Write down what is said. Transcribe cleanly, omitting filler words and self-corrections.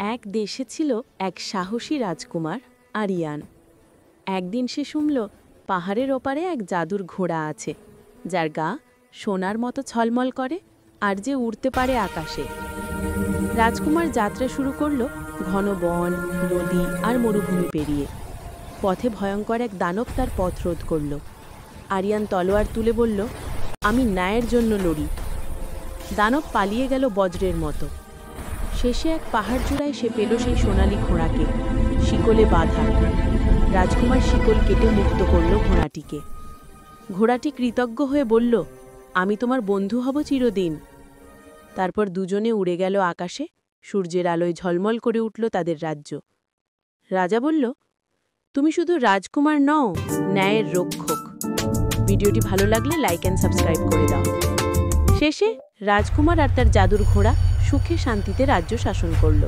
এক দেশে ছিল এক সাহসী রাজকুমার আরিয়ান। একদিন সে শুনল পাহাড়ের ওপারে এক জাদুর ঘোড়া আছে, যার গা সোনার মতো ছলমল করে আর যে উড়তে পারে আকাশে। রাজকুমার যাত্রা শুরু করল ঘন বন, নদী আর মরুভূমি পেরিয়ে। পথে ভয়ঙ্কর এক দানব তার পথ রোধ করল। আরিয়ান তলোয়ার তুলে বলল, আমি ন্যায়ের জন্য লড়ি। দানব পালিয়ে গেল বজ্রের মতো। শেষে এক পাহাড় চূড়ায় সে পেল সেই সোনালি ঘোড়াকে, শিকলে বাঁধা। রাজকুমার শিকল কেটে মুক্ত করল ঘোড়াটিকে। ঘোড়াটি কৃতজ্ঞ হয়ে বলল, আমি তোমার বন্ধু হব চিরদিন। তারপর দুজনে উড়ে গেল আকাশে। সূর্যের আলোয় ঝলমল করে উঠল তাদের রাজ্য। রাজা বলল, তুমি শুধু রাজকুমার নও, ন্যায়ের রক্ষক। ভিডিওটি ভালো লাগলে লাইক অ্যান্ড সাবস্ক্রাইব করে দাও। শেষে রাজকুমার আর তার জাদুর ঘোড়া সুখে শান্তিতে রাজ্য শাসন করল।